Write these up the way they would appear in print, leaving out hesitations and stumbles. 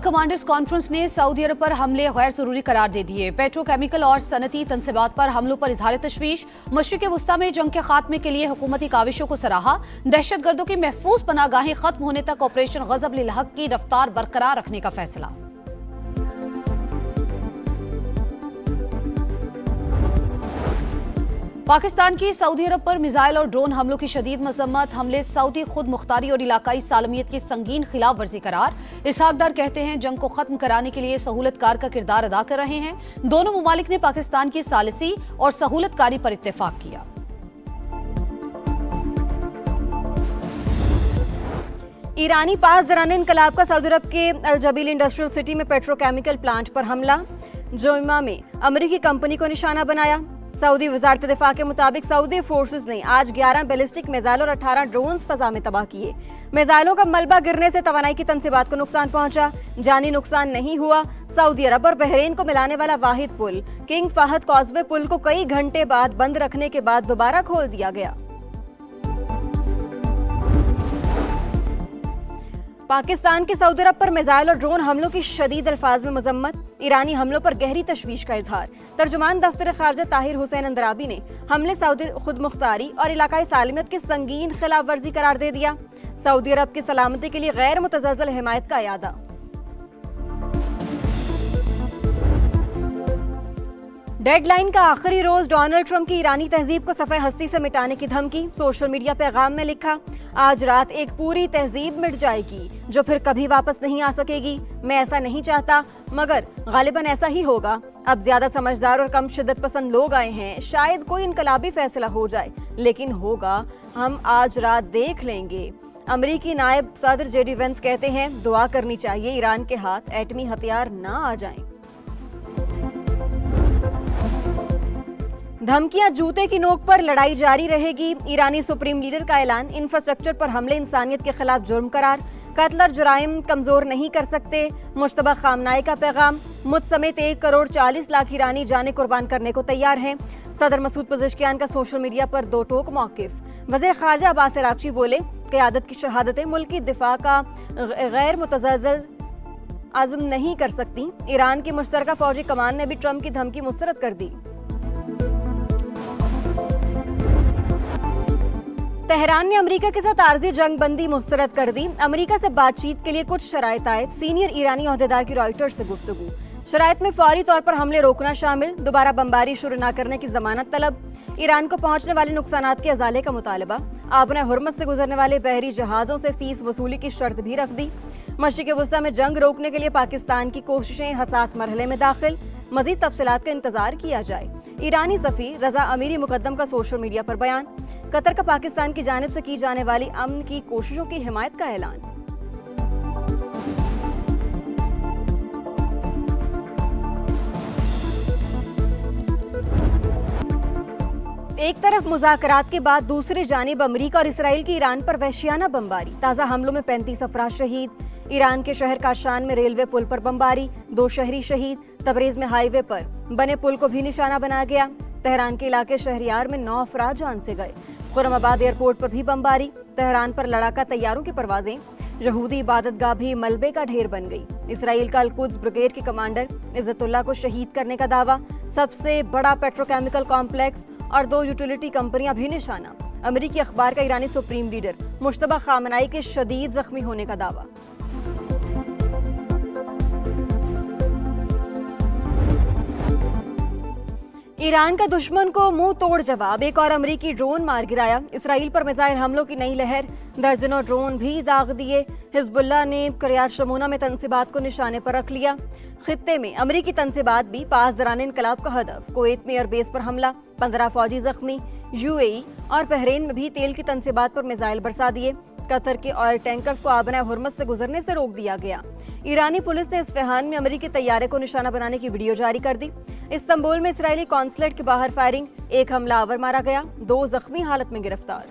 Commanders conference ने Saudi अरब पर हमले गैर जरूरी करार दे दिए। पेट्रोकेमिकल और सनती तनसीबात पर हमलों पर इजहार तशवीश। मशरिक वस्ता में जंग के खात्मे के लिए हुकूमती काविशों को सराहा। दहशतगर्दों की महफूज पनागाहें खत्म होने तक ऑपरेशन गजब लिल हक की रफ्तार बरकरार रखने का फैसला। पाकिस्तान की सऊदी अरब पर मिसाइल और ड्रोन हमलों की शदीद मजम्मत। हमले सऊदी खुद मुख्तारी और इलाकाई सालमियत की संगीन खिलाफ वर्जी करार। इसहाक डार कहते हैं जंग को खत्म कराने के लिए सहूलतकार का किरदार अदा कर रहे हैं। दोनों मुमालिक ने पाकिस्तान की सालिसी और सहूलतकारी पर इत्तेफाक किया। ईरानी पास दौरान इनकलाब का सऊदी अरब के अल जबील इंडस्ट्रियल सिटी में पेट्रोकेमिकल प्लांट पर हमला। जोइमा में अमरीकी कंपनी को निशाना बनाया। सऊदी वजारत दिफा के मुताबिक सऊदी फोर्सेस ने आज 11 बैलिस्टिक मिसाइल और 18 ड्रोन्स फजा में तबाह किए। मिसाइलों का मलबा गिरने से तवानाई की तनसीबात को नुकसान पहुंचा। जानी नुकसान नहीं हुआ। सऊदी अरब और बहरीन को मिलाने वाला वाहिद पुल किंग फहद कॉजवे पुल को कई घंटे बाद बंद रखने के बाद दोबारा खोल दिया गया। पाकिस्तान के सऊदी अरब पर मिसाइल और ड्रोन हमलों की शदीद अल्फाज में मजम्मत। ईरानी हमलों पर गहरी तशवीश का इजहार। तर्जुमान दफ्तर खारजा ताहिर हुसैन अंदराबी ने हमले सऊदी खुद मुख्तारी और इलाकाई सालमियत की संगीन खिलाफ वर्जी करार दे दिया। सऊदी अरब की सलामती के लिए गैर मुतज़लज़ल हिमायत का इयादा। डेडलाइन का आखिरी रोज डोनाल्ड ट्रंप की ईरानी तहजीब को सफ़े हस्ती से मिटाने की धमकी। सोशल मीडिया पैगाम में लिखा, आज रात एक पूरी तहजीब मिट जाएगी जो फिर कभी वापस नहीं आ सकेगी। मैं ऐसा नहीं चाहता मगर गालिबन ऐसा ही होगा। अब ज्यादा समझदार और कम शिद्दत पसंद लोग आए हैं। शायद कोई इनकलाबी फैसला हो जाए लेकिन होगा, हम आज रात देख लेंगे। अमरीकी नायब सदर जेडी वेंस कहते हैं दुआ करनी चाहिए ईरान के हाथ एटमी हथियार ना आ जाएं। धमकियां जूते की नोक पर, लड़ाई जारी रहेगी। ईरानी सुप्रीम लीडर का ऐलान। इंफ्रास्ट्रक्चर पर हमले इंसानियत के खिलाफ जुर्म करार। कत्ल और जुराइम कमजोर नहीं कर सकते। मुश्तबा खामनाई का पैगाम। मुझ समेत 1 करोड़ 40 लाख ईरानी जाने कुर्बान करने को तैयार हैं। सदर मसूद पज़ेश्कियान का सोशल मीडिया पर दो टोक मौकिफ। वज़ीर ख़ारजा अब्बास अराग़ची बोले, क़यादत की शहादतें मुल्क की दिफा का गैर मुतज़लज़ल आज़म नहीं कर सकती। ईरान की मुश्तरका फौजी कमान ने भी ट्रंप की धमकी मुस्तरद कर दी। तेहरान ने अमेरिका के साथ आर्जी जंग बंदी मुस्तरद कर दी। अमेरिका से बातचीत के लिए कुछ शराइत आयत। सीनियर ईरानी ओहदेदार की रॉयटर्स से गुफ्तगू। शराइत में फौरी तौर पर हमले रोकना शामिल। दोबारा बमबारी शुरू न करने की जमानत तलब। ईरान को पहुंचने वाले नुकसानात के अजाले का मुतालबा। आबने हुर्मस से गुजरने वाले बहरी जहाजों से फीस वसूली की शर्त भी रख दी। मशरिक़ वस्ता में जंग रोकने के लिए पाकिस्तान की कोशिशें हसास मरहले में दाखिल। मजीद तफसीलात का इंतजार किया जाए। ईरानी सफ़ीर रजा अमीरी मुकद्दम का सोशल मीडिया पर बयान। कतर का पाकिस्तान की जानिब से की जाने वाली अमन की कोशिशों की हिमायत का ऐलान। एक तरफ मुज़ाकरात के बाद दूसरी जानिब अमरीका और इसराइल की ईरान पर वहशियाना बमबारी। ताज़ा हमलों में 35 अफराद शहीद। ईरान के शहर काशान में रेलवे पुल पर बमबारी। 2 शहरी शहीद। तबरेज में हाईवे पर बने पुल को भी निशाना बनाया गया। तेहरान के इलाके शहरियार में 9 अफराद जान से गए। खुरमाबाद एयरपोर्ट पर भी बमबारी। तेहरान पर लड़ाका तैयारों की परवाजें। यहूदी इबादत गाह भी मलबे का ढेर बन गई। इसराइल का अल-कुद्स ब्रिगेड के कमांडर इज्जतुल्लाह को शहीद करने का दावा। सबसे बड़ा पेट्रोकेमिकल कॉम्प्लेक्स और 2 यूटिलिटी कंपनियां भी निशाना। अमेरिकी अखबार का ईरानी सुप्रीम लीडर मुश्तबा खामनाई के शदीद जख्मी होने का दावा। ईरान का दुश्मन को मुंह तोड़ जवाब। एक और अमरीकी ड्रोन मार गिराया। इसराइल पर मिसाइल हमलों की नई लहर। दर्जनों ड्रोन भी दाग दिए। हिजबुल्लाह ने किर्यात शमूना में तनसीबात को निशाने पर रख लिया। खित्ते में अमरीकी तनसीबात भी पास दौरान इनकलाब का हदफ। कुवैत में एयरबेस पर हमला। 15 फौजी जख्मी। यूएई और बहरीन में भी तेल की तनसीबात पर मिसाइल बरसा दिए। कतर के ऑयल टैंकर्स को आबना हुर्मस से गुजरने से रोक दिया गया। ईरानी पुलिस ने इस्फहान में अमरीकी तैयारे को निशाना बनाने की वीडियो जारी कर दी। इस्तांबुल में इसराइली कॉन्सुलेट के बाहर फायरिंग। 1 हमलावर मारा गया। 2 जख्मी हालत में गिरफ्तार।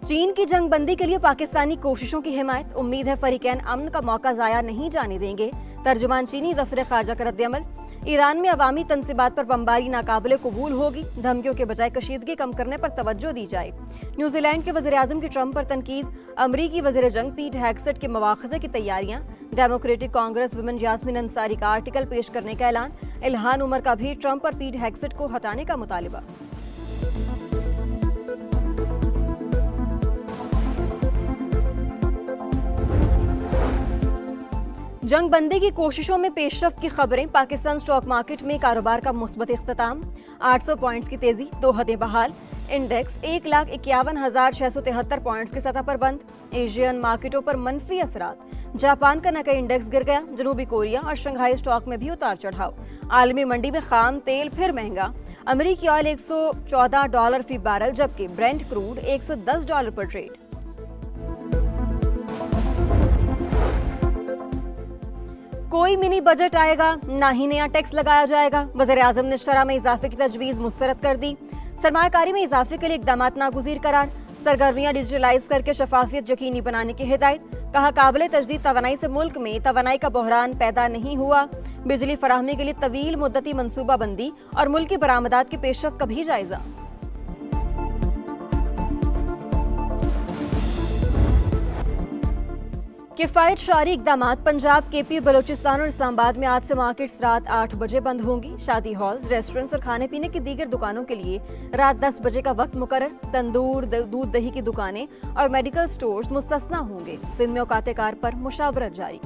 चीन की जंगबंदी के लिए पाकिस्तानी कोशिशों की हिमायत। उम्मीद है फरीकैन अमन का मौका जाया नहीं जाने देंगे। तर्जुमान चीनी दफ्तर खारजा का रद्द-ए-अमल। ईरान में अवामी तनसीबात पर बमबारी नाकाबिले कबूल होगी, धमकियों के बजाय कशीदगी कम करने पर तवज्जो दी जाए। न्यूजीलैंड के वज़ीर-ए-आज़म की ट्रंप पर तनकीद, अमरीकी वज़ीर जंग पीट हेगसेट के मवाख़ज़े की तैयारियां, डेमोक्रेटिक कांग्रेस वुमेन यास्मीन अंसारी का आर्टिकल पेश करने का ऐलान, इल्हान उमर का भी ट्रंप और पीट हेगसेट को हटाने का मुतालिबा। जंग बंदी की कोशिशों में पेशरफ्त की खबरें, पाकिस्तान स्टॉक मार्केट में कारोबार का मुस्बत इख्तिताम, 800 पॉइंट्स की तेजी, 2 हदें बहाल, इंडेक्स 1,51,673 पॉइंट्स की सतह पर बंद। एशियन मार्केटों पर मनफी असरात, जापान का नकई इंडेक्स गिर गया, जनूबी कोरिया और शंघाई स्टॉक में भी उतार चढ़ाव। आलमी मंडी में खाम तेल फिर महंगा, अमरीकी ऑयल $114 फी बैरल, जबकि ब्रेंट क्रूड $110 पर ट्रेड। कोई मिनी बजट आएगा, ना ही नया टैक्स लगाया जाएगा। वज़ीर-ए-आज़म ने शरह में इजाफे की तजवीज़ मुस्तरद कर दी। सरमायाकारी में इजाफे के लिए इक़दामात नागुज़ीर करार, सरगर्मियाँ डिजिटलाइज करके शफाफियत यकीनी बनाने की हिदायत। कहा, काबिल तजदीद तवानाई से मुल्क में तवानाई का बहरान पैदा नहीं हुआ। बिजली फराहमी के लिए तवील मुद्दती मनसूबा बंदी और मुल्की बरामदात की पेशरफ्त का भी जायजा। किफ़ायत शारी इक़दामात, पंजाब, केपी, बलोचिस्तान और इस्लामाबाद में आज से मार्केट्स रात 8 बजे बंद होंगी। शादी हॉल, रेस्टोरेंट्स और खाने पीने की दीगर दुकानों के लिए रात 10 बजे का वक्त मुकर्रर। तंदूर, दूध दही की दुकानें और मेडिकल स्टोर्स मुस्तस्ना होंगे। सिंध में औकात कार पर मुशावरत जारी।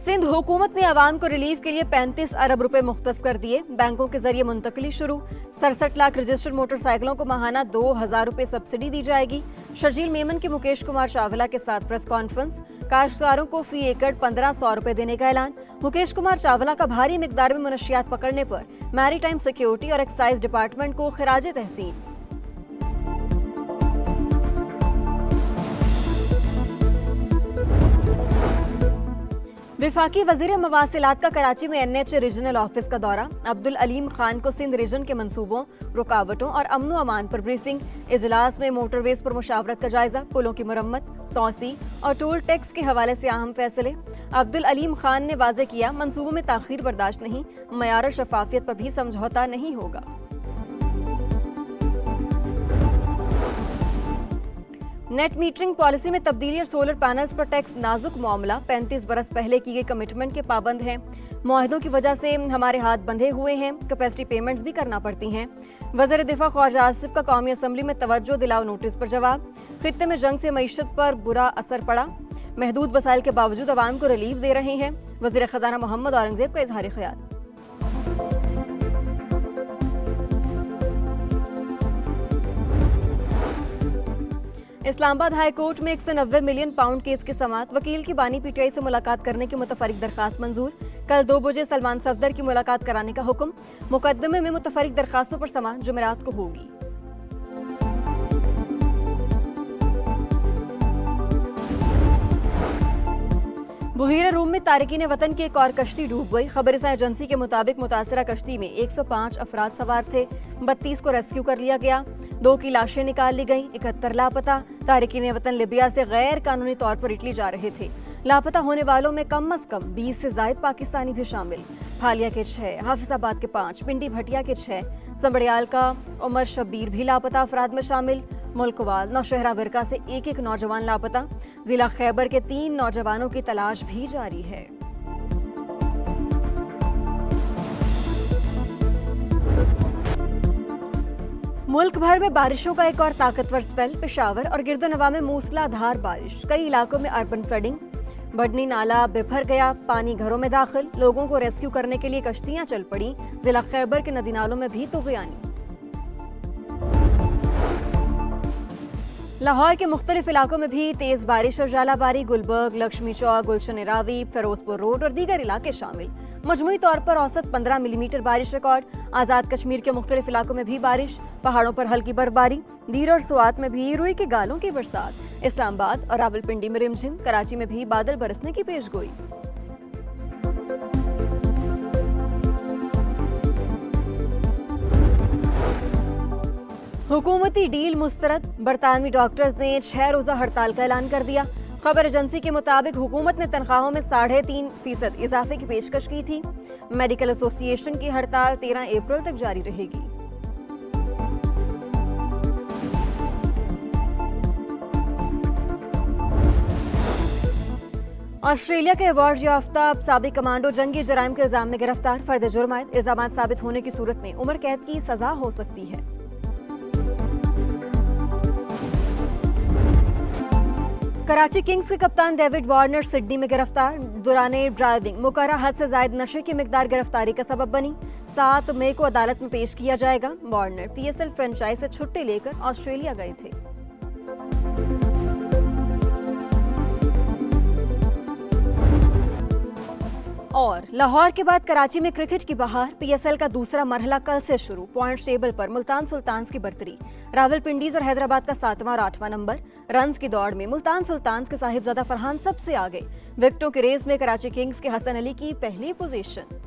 सिंध हुकूमत ने अवाम को रिलीफ के लिए 35 अरब रुपए मुख्तस कर दिए। बैंकों के जरिए मुंतकली शुरू। 67 लाख रजिस्टर्ड मोटरसाइकिलों को माहाना 2,000 रुपए सब्सिडी दी जाएगी। शर्जील मेमन की मुकेश कुमार चावला के साथ प्रेस कॉन्फ्रेंस। काश्तकारों को फी एकड़ 1,500 रुपए देने का ऐलान। मुकेश कुमार चावला का भारी मिकदार में मुनशियात पकड़ने पर मैरीटाइम सिक्योरिटी और एक्साइज डिपार्टमेंट को खिराज तहसीन। विफाकी वजीर मवासिलात का कराची में NH रीजनल ऑफिस का दौरा। अब्दुल अलीम खान को सिंध रीजन के मंसूबों, रुकावटों और अमन अमान पर ब्रीफिंग। इजलास में मोटरवेज पर मुशावरत का जायजा, पुलों की मरम्मत, तौसी और टोल टैक्स के हवाले से अहम फैसले। अब्दुल अलीम खान ने वाज़ेह किया, मंसूबों में ताखीर बर्दाश्त नहीं, मयार और शफाफियत पर भी समझौता नहीं होगा। नेट मीटरिंग पॉलिसी में तब्दीली और सोलर पैनल्स पर टैक्स नाजुक मामला। 35 बरस पहले की गई कमिटमेंट के पाबंद हैं। मुआहदों की वजह से हमारे हाथ बंधे हुए हैं, कैपेसिटी पेमेंट्स भी करना पड़ती हैं। वज़ीर दिफा ख्वाजा आसिफ का कौमी असम्बली में तवज्जो दिलाओ नोटिस पर जवाब। खित्ते में जंग से मईशत पर बुरा असर पड़ा, महदूद वसाइल के बावजूद अवाम को रिलीफ दे रहे हैं। वज़ीर खजाना मोहम्मद औरंगजेब का इजहार ख्याल। इस्लामाबाद हाई कोर्ट में 190 मिलियन पाउंड केस की समाअत। वकील की बानी PTI से मुलाकात करने की मुतफरिक दरखास्त मंजूर। कल 2 बजे सलमान सफदर की मुलाकात कराने का हुक्म। मुकदमे में मुतफरिक दरखास्तों पर समाअत जुमेरात को होगी। बुहीरा रूम में तारिकीन वतन की एक और कश्ती डूब गई। खबर एजेंसी के मुताबिक मुतासरा कश्ती में 105 अफराद सवार थे। 32 को रेस्क्यू कर लिया गया, 2 की लाशें निकाल ली गईं, 71 लापता। तारिकीन वतन लिबिया से गैर कानूनी तौर पर इटली जा रहे थे। लापता होने वालों में कम अज कम 20 से ज्यादा पाकिस्तानी भी शामिल। हालिया के 6, हाफिजाबाद के 5, पिंडी भटिया के 6, संबड़ियाल का उमर शब्बीर भी लापता अफराद में शामिल। मुल्कवाल, नौशहरा विरका से एक नौजवान लापता। जिला खैबर के 3 नौजवानों की तलाश भी जारी है। मुल्क भर में बारिशों का एक और ताकतवर स्पेल। पेशावर और गिरदोनवा में मूसलाधार बारिश, कई इलाकों में अर्बन फ्लडिंग। बढ़नी नाला बिफर गया, पानी घरों में दाखिल। लोगों को रेस्क्यू करने के लिए कश्तियां चल पड़ी। जिला खैबर के नदी नालों में भी तुग़यानी। लाहौर के मुख्तलिफ इलाकों में भी तेज बारिश और जालाबारी। गुलबर्ग, लक्ष्मी चौक, गुलशन रावी, फिरोजपुर रोड और दीगर इलाके शामिल। मजमूई तौर पर औसत 15 मिलीमीटर बारिश रिकॉर्ड। आज़ाद कश्मीर के मुख्तलिफ इलाकों में भी बारिश। पहाड़ों पर हल्की बर्फबारी। दीर और सुआत में भी रुई के गालों की बरसात। इस्लामाबाद और रावलपिंडी में रिमझिम। कराची में भी बादल बरसने की पेशगोई। हुकूमती डील मुस्तरद, बरतानवी डॉक्टर्स ने 6 रोजा हड़ताल का ऐलान कर दिया। खबर एजेंसी के मुताबिक हुकूमत ने तनख्वाहों में 3.5% इजाफे की पेशकश की थी। मेडिकल एसोसिएशन की हड़ताल 13 अप्रैल तक जारी रहेगी। ऑस्ट्रेलिया के अवार्ड याफ्ता साबिक कमांडो जंगी जराइम के इल्जाम में गिरफ्तार। फर्द जुर्म आयद इल्जामात साबित होने की सूरत में उम्र कैद की सजा हो सकती है। कराची किंग्स के कप्तान डेविड वार्नर सिडनी में गिरफ्तार। दौराने ड्राइविंग मुकर्रर हद से ज्यादा नशे की मिकदार गिरफ्तारी का सबब बनी। 7 मई को अदालत में पेश किया जाएगा। वार्नर PSL फ्रेंचाइज से छुट्टी लेकर ऑस्ट्रेलिया गए थे। और लाहौर के बाद कराची में क्रिकेट की बहार। PSL का दूसरा मरहला कल से शुरू। पॉइंट्स टेबल पर मुल्तान सुल्तान्स की बरतरी, रावलपिंडीज और हैदराबाद का 7वां और 8वां नंबर। रन्स की दौड़ में मुल्तान सुल्तान्स के साहिबजादा फरहान सबसे आगे। विकेटों के रेस में कराची किंग्स के हसन अली की पहली पोजीशन।